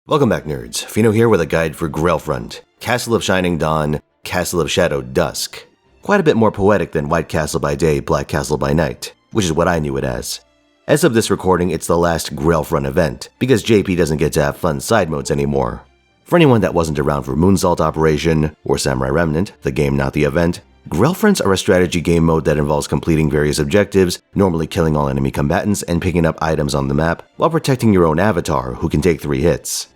Welcome back, nerds. Fino here with a guide for Grail Front, Castle of Shining Dawn, Castle of Shadow Dusk. Quite a bit more poetic than White Castle by day, Black Castle by night, which is what I knew it as. As of this recording, it's the last Grail Front event, because JP doesn't get to have fun side modes anymore. For anyone that wasn't around for Moonsault Operation, or Samurai Remnant, the game not the event, Grail Fronts are a strategy game mode that involves completing various objectives, normally killing all enemy combatants and picking up items on the map, while protecting your own avatar, who can take 3 hits.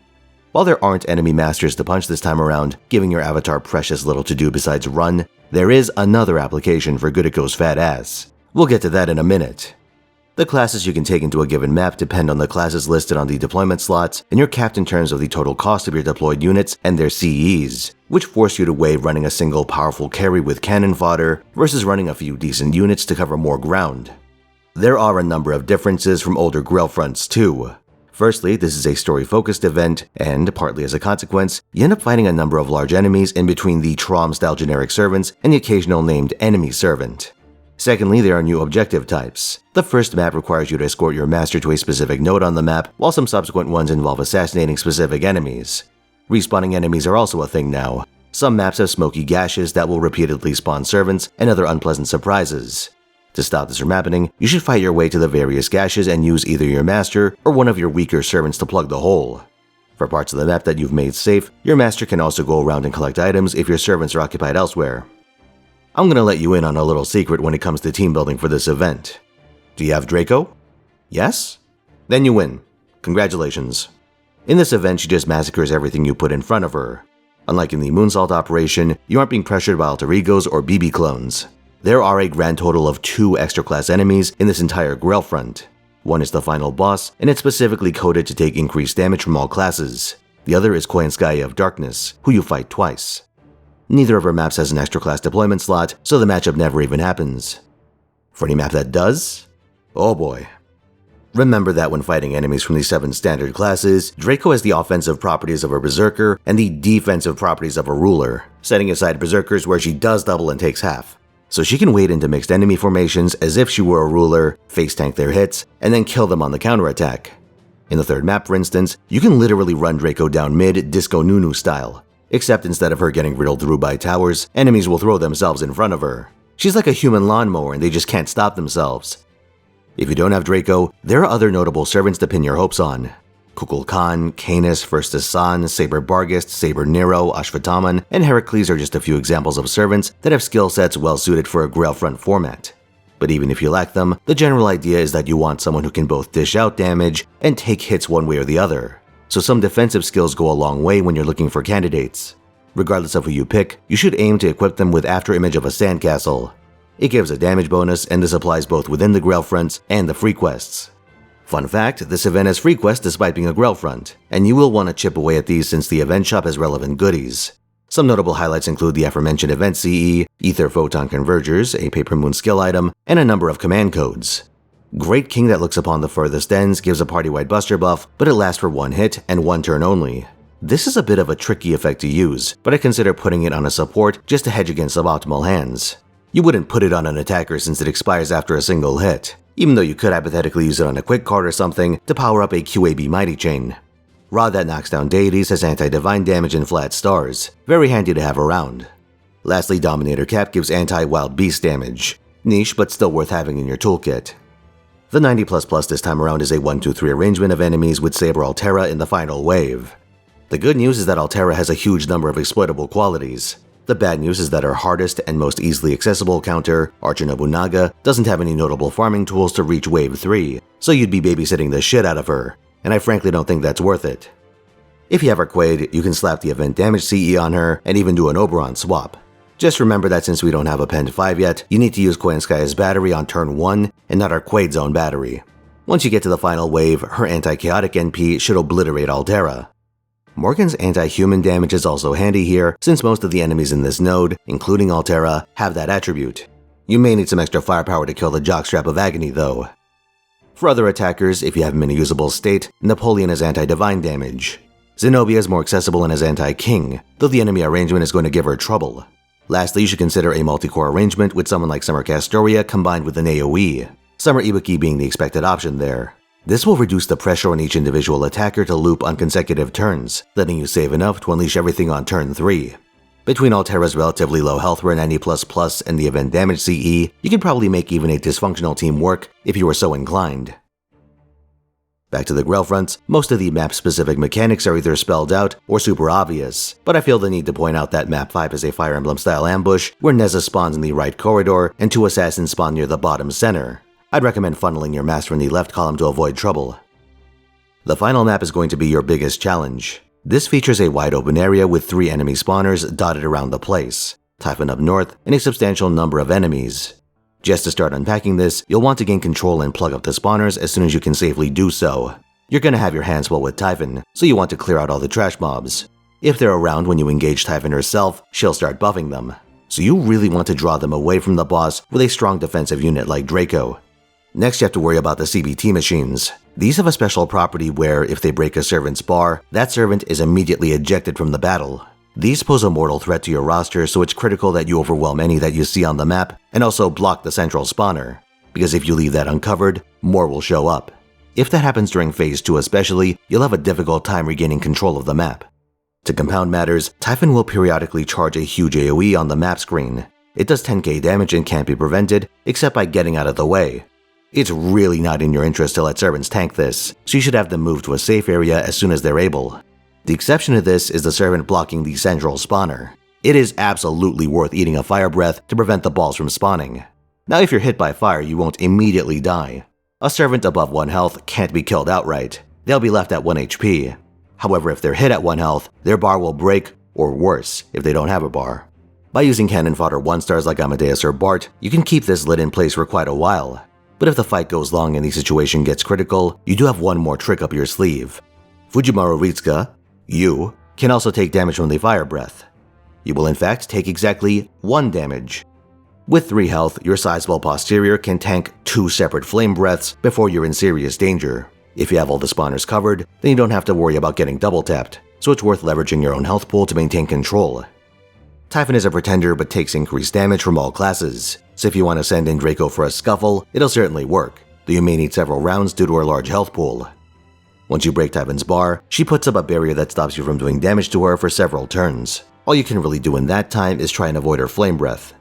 While there aren't enemy masters to punch this time around, giving your avatar precious little to do besides run, there is another application for Gudiko's fat ass. We'll get to that in a minute. The classes you can take into a given map depend on the classes listed on the deployment slots, and you're capped in terms of the total cost of your deployed units and their CEs, which force you to weigh running a single powerful carry with cannon fodder versus running a few decent units to cover more ground. There are a number of differences from older Grail Fronts too. Firstly, this is a story-focused event, and, partly as a consequence, you end up fighting a number of large enemies in between the Trom-style generic servants and the occasional named enemy servant. Secondly, there are new objective types. The first map requires you to escort your master to a specific node on the map, while some subsequent ones involve assassinating specific enemies. Respawning enemies are also a thing now. Some maps have smoky gashes that will repeatedly spawn servants and other unpleasant surprises. To stop this from happening, you should fight your way to the various gashes and use either your master or one of your weaker servants to plug the hole. For parts of the map that you've made safe, your master can also go around and collect items if your servants are occupied elsewhere. I'm gonna let you in on a little secret when it comes to team building for this event. Do you have Draco? Yes? Then you win. Congratulations. In this event, she just massacres everything you put in front of her. Unlike in the Moonsault Operation, you aren't being pressured by alter egos or BB clones. There are a grand total of 2 extra class enemies in this entire Grail Front. One is the final boss, and it's specifically coded to take increased damage from all classes. The other is Koyanskaya of Darkness, who you fight twice. Neither of her maps has an extra class deployment slot, so the matchup never even happens. For any map that does? Oh boy. Remember that when fighting enemies from the 7 standard classes, Draco has the offensive properties of a Berserker and the defensive properties of a Ruler, setting aside Berserkers where she does double and takes half. So she can wade into mixed enemy formations as if she were a Ruler, face tank their hits, and then kill them on the counterattack. In the third map, for instance, you can literally run Draco down mid Disco Nunu style, except instead of her getting riddled through by towers, enemies will throw themselves in front of her. She's like a human lawnmower and they just can't stop themselves. If you don't have Draco, there are other notable servants to pin your hopes on. Kukulkan, Canis, First Asan, Saber Barghest, Saber Nero, Ashvataman, and Heracles are just a few examples of servants that have skill sets well suited for a Grail Front format. But even if you lack them, the general idea is that you want someone who can both dish out damage and take hits one way or the other. So some defensive skills go a long way when you're looking for candidates. Regardless of who you pick, you should aim to equip them with Afterimage of a Sandcastle. It gives a damage bonus, and this applies both within the Grail Fronts and the free quests. Fun fact, this event has free quests despite being a Grail Front, and you will want to chip away at these since the event shop has relevant goodies. Some notable highlights include the aforementioned event CE, Ether Photon Convergers, a Paper Moon skill item, and a number of command codes. Great King that looks upon the furthest ends gives a party-wide buster buff, but it lasts for 1 hit and 1 turn only. This is a bit of a tricky effect to use, but I consider putting it on a support just to hedge against suboptimal hands. You wouldn't put it on an attacker since it expires after a single hit, even though you could hypothetically use it on a quick card or something to power up a QAB Mighty Chain. Rod that knocks down deities has anti-divine damage and flat stars, very handy to have around. Lastly, Dominator Cap gives anti-wild beast damage, niche but still worth having in your toolkit. The 90++ this time around is a 1-2-3 arrangement of enemies with Saber Altera in the final wave. The good news is that Altera has a huge number of exploitable qualities. The bad news is that her hardest and most easily accessible counter, Archer Nobunaga, doesn't have any notable farming tools to reach Wave 3, so you'd be babysitting the shit out of her, and I frankly don't think that's worth it. If you have her Quaid, you can slap the event damage CE on her and even do an Oberon swap. Just remember that since we don't have a Pend 5 yet, you need to use Koyanskaya's battery on turn 1 and not our Quaid's own battery. Once you get to the final wave, her anti-chaotic NP should obliterate Altera. Morgan's anti-human damage is also handy here, since most of the enemies in this node, including Altera, have that attribute. You may need some extra firepower to kill the Jockstrap of Agony though. For other attackers, if you have him in a usable state, Napoleon has anti-divine damage. Zenobia is more accessible and has anti-king, though the enemy arrangement is going to give her trouble. Lastly, you should consider a multi-core arrangement with someone like Summer Castoria combined with an AoE, Summer Ibuki being the expected option there. This will reduce the pressure on each individual attacker to loop on consecutive turns, letting you save enough to unleash everything on turn 3. Between Altera's relatively low health run 90++ and the event damage CE, you could probably make even a dysfunctional team work if you were so inclined. Back to the Grail Fronts, most of the map-specific mechanics are either spelled out or super obvious, but I feel the need to point out that Map 5 is a Fire Emblem-style ambush where Neza spawns in the right corridor and 2 assassins spawn near the bottom center. I'd recommend funneling your mass from the left column to avoid trouble. The final map is going to be your biggest challenge. This features a wide open area with 3 enemy spawners dotted around the place, Typhon up north, and a substantial number of enemies. Just to start unpacking this, you'll want to gain control and plug up the spawners as soon as you can safely do so. You're gonna have your hands full with Typhon, so you want to clear out all the trash mobs. If they're around when you engage Typhon herself, she'll start buffing them. So you really want to draw them away from the boss with a strong defensive unit like Draco. Next, you have to worry about the CBT machines. These have a special property where, if they break a servant's bar, that servant is immediately ejected from the battle. These pose a mortal threat to your roster, so it's critical that you overwhelm any that you see on the map, and also block the central spawner, because if you leave that uncovered, more will show up. If that happens during Phase 2 especially, you'll have a difficult time regaining control of the map. To compound matters, Typhon will periodically charge a huge AoE on the map screen. It does 10k damage and can't be prevented, except by getting out of the way. It's really not in your interest to let servants tank this, so you should have them move to a safe area as soon as they're able. The exception to this is the servant blocking the central spawner. It is absolutely worth eating a fire breath to prevent the balls from spawning. Now if you're hit by fire, you won't immediately die. A servant above 1 health can't be killed outright. They'll be left at 1 HP. However, if they're hit at 1 health, their bar will break, or worse, if they don't have a bar. By using cannon fodder 1-stars like Amadeus or Bart, you can keep this lid in place for quite a while. But if the fight goes long and the situation gets critical, you do have one more trick up your sleeve. Fujimaru Ritsuka, you, can also take damage from the fire breath. You will in fact take exactly 1 damage. With 3 health, your sizable posterior can tank 2 separate flame breaths before you're in serious danger. If you have all the spawners covered, then you don't have to worry about getting double tapped, so it's worth leveraging your own health pool to maintain control. Typhon is a pretender but takes increased damage from all classes, so if you want to send in Draco for a scuffle, it'll certainly work, though you may need several rounds due to her large health pool. Once you break Typhon's bar, she puts up a barrier that stops you from doing damage to her for several turns. All you can really do in that time is try and avoid her flame breath.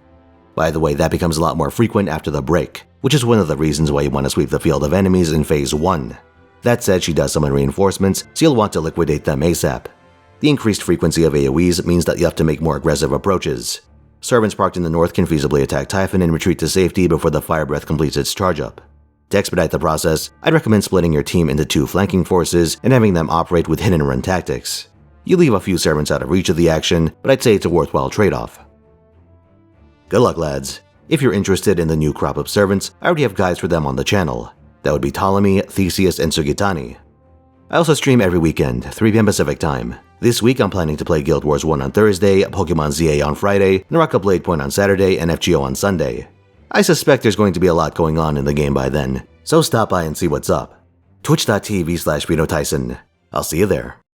By the way, that becomes a lot more frequent after the break, which is one of the reasons why you want to sweep the field of enemies in Phase 1. That said, she does summon reinforcements, so you'll want to liquidate them ASAP. The increased frequency of AoEs means that you have to make more aggressive approaches. Servants parked in the north can feasibly attack Typhon and retreat to safety before the fire breath completes its charge up. To expedite the process, I'd recommend splitting your team into 2 flanking forces and having them operate with hit and run tactics. You leave a few servants out of reach of the action, but I'd say it's a worthwhile trade-off. Good luck, lads. If you're interested in the new crop of servants, I already have guides for them on the channel. That would be Ptolemy, Theseus, and Sugitani. I also stream every weekend, 3 p.m. Pacific time. This week I'm planning to play Guild Wars 1 on Thursday, Pokemon ZA on Friday, Naraka Blade Point on Saturday, and FGO on Sunday. I suspect there's going to be a lot going on in the game by then, so stop by and see what's up. Twitch.tv/Finotaisen. I'll see you there.